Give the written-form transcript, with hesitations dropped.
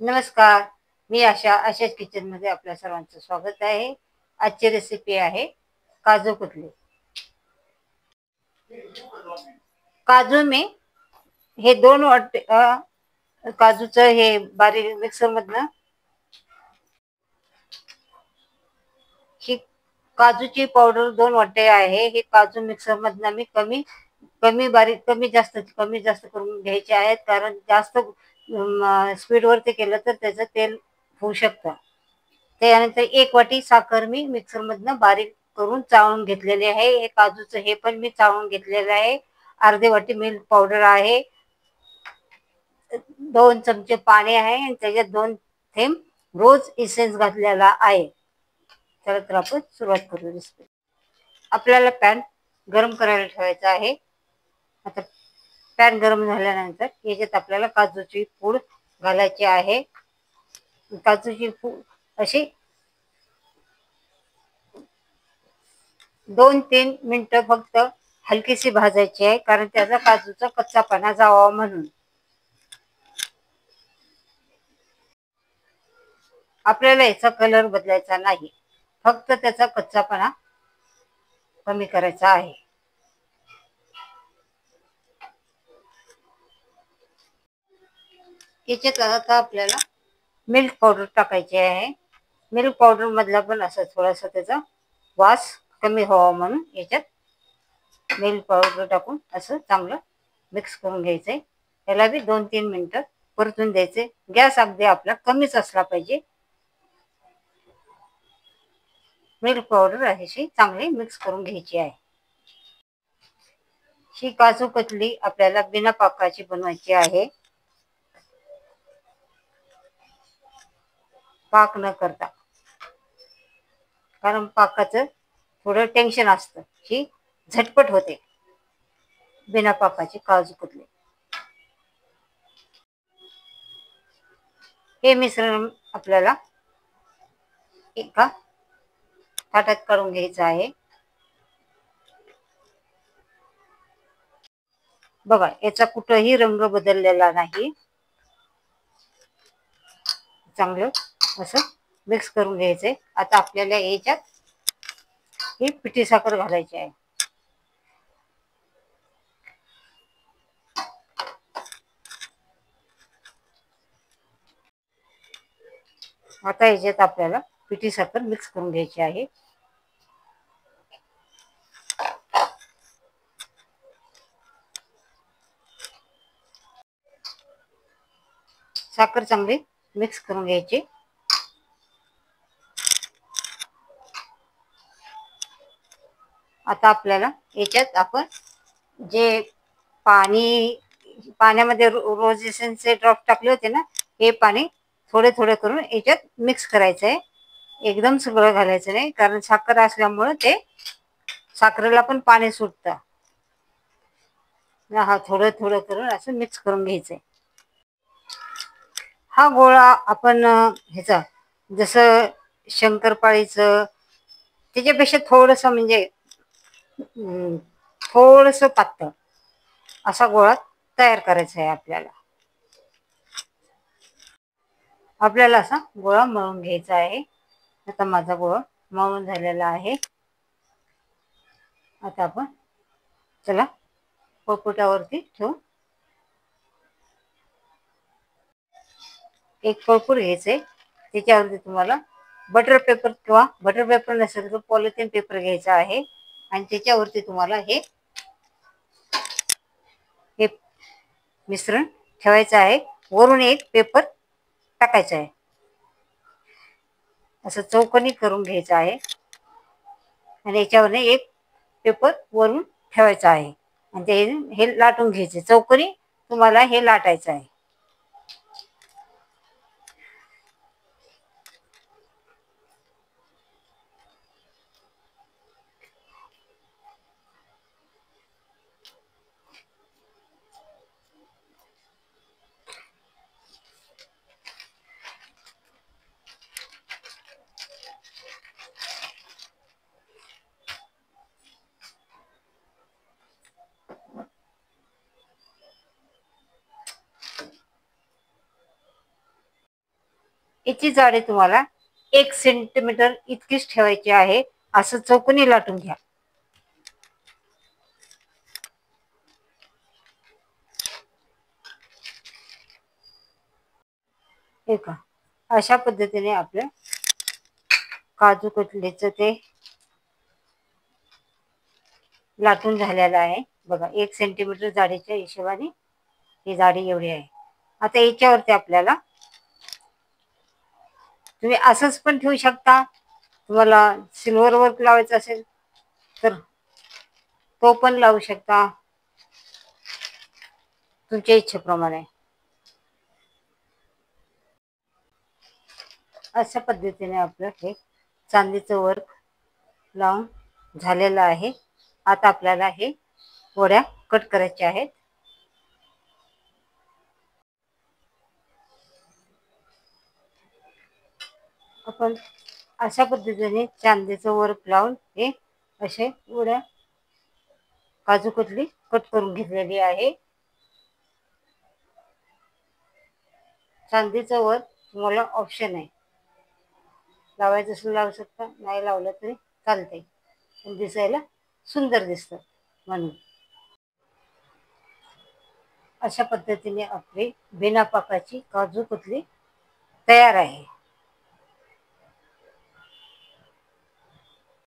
नमस्कार. मी आशाच किचनमध्ये आपल्या सर्वांचं स्वागत आहे. आजची रेसिपी आहे काजू कतली. काजू मी हे दोन वाटे काजूचं हे बारीक मिक्सर मधनं ही काजूची पावडर 2 वाटे आहे. हे काजू मिक्सर मधनं मी कमी जास्त करून घ्यायचे आहेत, कारण जास्त स्पीड वरती केलं तर त्याचं तेल होऊ शकतं. त्यानंतर 1 वाटी साखर मी मिक्सर मधनं बारीक करून चाळून घेतलेले आहे. हे काजूचं हे पण मी चाळून घेतलेलं आहे. अर्धी वाटी मिल्क पावडर आहे. 2 चमचे पाणी आहे आणि त्याच्यात 2 थेंब रोज इसेन्स घातलेला आहे. चला तर आपण सुरुवात करू रेसिपी. आपल्याला पॅन गरम करायला ठेवायचा आहे. आता पॅन गरम झाल्यानंतर याच्यात आपल्याला काजूची पूड घालायची आहे. काजूची पूड अशी 2-3 मिनिटं फक्त हलकीशी भाजायची आहे, कारण त्याचा काजूचा कच्चापणा जावा म्हणून. आपल्याला याचा कलर बदलायचा नाही, फक्त त्याचा कच्चापणा कमी करायचा आहे. याच्यात आता आपल्याला मिल्क पावडर टाकायची आहे. मिल्क पावडर मधला पण असं थोडासा त्याचा वास कमी व्हावा म्हणून याच्यात मिल्क पावडर टाकून असं चांगलं मिक्स करून घ्यायचंय. त्याला बी 2-3 मिनिटं परतून द्यायचे. गॅस अगदी आपला कमीच असला पाहिजे. मिल्क पावडर अशी चांगली मिक्स करून घ्यायची आहे. ही काजू कतली आपल्याला बिना पाकाची बनवायची आहे, पाक न करता. कारण पाकाचं थोडं टेन्शन असतं. ही झटपट होते बिना पाकाची काजू कतली. हे मिश्रण आपल्याला एका ताटात काढून घ्यायचं आहे. बघा, याचा कुठंही रंग बदललेला नाही. चांगलं असं मिक्स करून घ्यायचंय. आता आपल्याला याच्यात ही पिठी साखर घालायची आहे. आता याच्यात आपल्याला पिठी साखर मिक्स करून घ्यायची आहे. साखर चांगली मिक्स करून घ्यायची. आता आपल्याला याच्यात आपण जे पाण्यामध्ये रोज एसेन्सचे ड्रॉप टाकले होते ना, हे पाणी थोडे थोडे करून याच्यात मिक्स करायचं आहे. एकदम सगळं घालायचं नाही, कारण साखर असल्यामुळे ते साखरेला पण पाणी सुटतं. हा थोडं थोडं करून असं मिक्स करून घ्यायचंय. हा गोळा आपण ह्याचा जसं शंकरपाळीचं त्याच्यापेक्षा थोडस म्हणजे थोडस पातळ असा गोळा तयार करायचा आहे आपल्याला. आपल्याला असा गोळा मळून घ्यायचा आहे. आता माझा गोळा मळून झालेला आहे. आता आपण चला पोळपाटावरती ठेवू. एक पोळपाट घ्यायचंय. त्याच्यावरती तुम्हाला बटर पेपर किंवा बटर पेपर नसेल तर पॉलिथिन पेपर घ्यायचा आहे, आणि त्याच्यावरती तुम्हाला हे मिश्रण ठेवायचं आहे. वरून एक पेपर टाकायचा आहे. असं चौकोनी करून घ्यायचं आहे आणि याच्यावर एक पेपर वरून ठेवायचा आहे, आणि ते हे लाटून घ्यायचे. चौकोनी तुम्हाला हे लाटायचं आहे. याची जाडी तुम्हाला 1 सेंटीमीटर इतकीच ठेवायची आहे. असं चौकोनी लाटून घ्या. हे का अशा पद्धतीने आपलं काजू कतलीचं ते लाटून झालेलं आहे. बघा 1 सेंटीमीटर जाडीच्या हिशोबाने ही जाडी एवढी आहे. आता याच्यावरती आपल्याला तुम्ही असंच पण ठेवू शकता. तुम्हाला सिल्वर वर्क लावायचं असेल तर तो पण लावू शकता, तुमच्या इच्छेप्रमाणे. अशा पद्धतीने आपलं हे चांदीचं वर्क लावून झालेलं आहे. आता आपल्याला हे वड्या कट करायच्या आहेत. आपण अशा पद्धतीने चांदीचं वर्क लावून हे असे वड्या काजू कतली कट करून घेतलेली आहे. चांदीचं वर्क तुम्हाला ऑप्शन आहे, लावायचं असेल लावू शकता, नाही लावलं तरी चालते, पण दिसायला सुंदर दिसतं म्हणून. अशा पद्धतीने आपली बिना पाकाची काजू कतली तयार आहे.